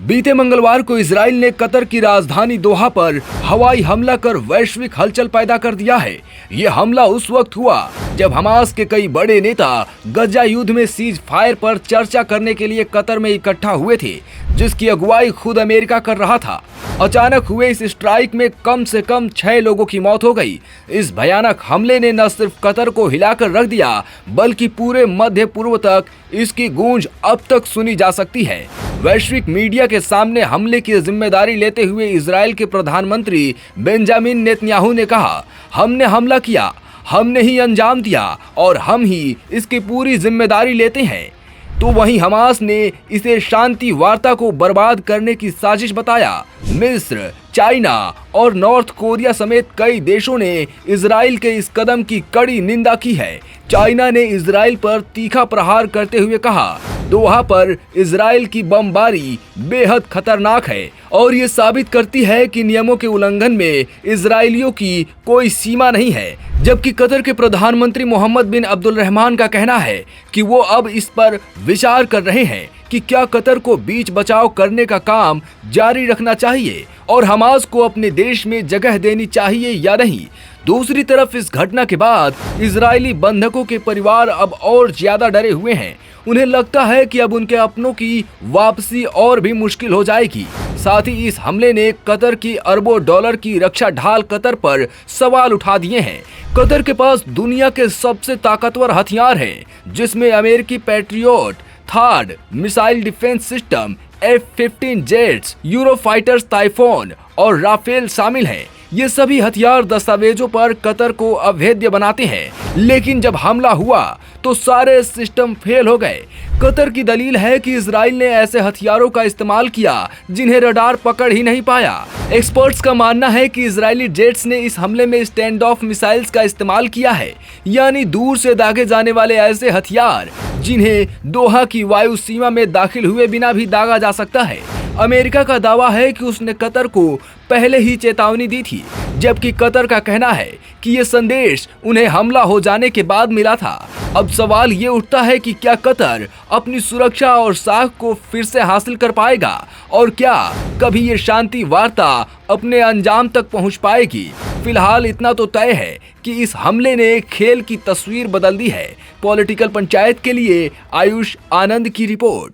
बीते मंगलवार को इजराइल ने कतर की राजधानी दोहा पर हवाई हमला कर वैश्विक हलचल पैदा कर दिया है। ये हमला उस वक्त हुआ जब हमास के कई बड़े नेता गजा युद्ध में सीज फायर पर चर्चा करने के लिए कतर में इकट्ठा हुए थे, जिसकी अगुवाई खुद अमेरिका कर रहा था। अचानक हुए इस स्ट्राइक में कम से कम 6 लोगों की मौत हो गई। इस भयानक हमले ने न सिर्फ कतर को हिलाकर रख दिया, बल्कि पूरे मध्य पूर्व तक इसकी गूंज अब तक सुनी जा सकती है। वैश्विक मीडिया के सामने हमले की जिम्मेदारी लेते हुए इजराइल के प्रधानमंत्री बेंजामिन नेतन्याहू ने कहा, हमने हमला किया, हमने ही अंजाम दिया और हम ही इसकी पूरी जिम्मेदारी लेते हैं। तो वहीं हमास ने इसे शांति वार्ता को बर्बाद करने की साजिश बताया। मिस्र, चाइना और नॉर्थ कोरिया समेत कई देशों ने इजराइल के इस कदम की कड़ी निंदा की है। चाइना ने इजराइल पर तीखा प्रहार करते हुए कहा, दोहा पर इजराइल की बमबारी बेहद खतरनाक है और ये साबित करती है कि नियमों के उल्लंघन में इजरायलियों की कोई सीमा नहीं है। जबकि कतर के प्रधानमंत्री मोहम्मद बिन अब्दुलरहमान का कहना है कि वो अब इस पर विचार कर रहे हैं कि क्या कतर को बीच बचाव करने का काम जारी रखना चाहिए और हमास को अपने देश में जगह देनी चाहिए या नहीं। दूसरी तरफ इस घटना के बाद इजरायली बंधकों के परिवार अब और ज्यादा डरे हुए हैं। उन्हें लगता है कि अब उनके अपनों की वापसी और भी मुश्किल हो जाएगी। साथ ही इस हमले ने कतर की अरबों डॉलर की रक्षा ढाल कतर पर सवाल उठा दिए हैं। कतर के पास दुनिया के सबसे ताकतवर हथियार हैं, जिसमें अमेरिकी Patriot, THAAD missile defence system, F-15 jets, Eurofighters Typhoon और राफेल शामिल हैं। ये सभी हथियार दस्तावेजों पर कतर को अवैध बनाते हैं, लेकिन जब हमला हुआ तो सारे सिस्टम फेल हो गए। कतर की दलील है कि इजराइल ने ऐसे हथियारों का इस्तेमाल किया जिन्हें रडार पकड़ ही नहीं पाया। एक्सपर्ट्स का मानना है कि इजरायली जेट्स ने इस हमले में स्टैंड ऑफ मिसाइल्स का इस्तेमाल किया है, यानी दूर से दागे जाने वाले ऐसे हथियार जिन्हें दोहा की वायु सीमा में दाखिल हुए बिना भी दागा जा सकता है। अमेरिका का दावा है कि उसने कतर को पहले ही चेतावनी दी थी, जबकि कतर का कहना है कि ये संदेश उन्हें हमला हो जाने के बाद मिला था। अब सवाल ये उठता है कि क्या कतर अपनी सुरक्षा और साख को फिर से हासिल कर पाएगा और क्या कभी ये शांति वार्ता अपने अंजाम तक पहुंच पाएगी। फिलहाल इतना तो तय है कि इस हमले ने खेल की तस्वीर बदल दी है। पॉलिटिकल पंचायत के लिए आयुष आनंद की रिपोर्ट।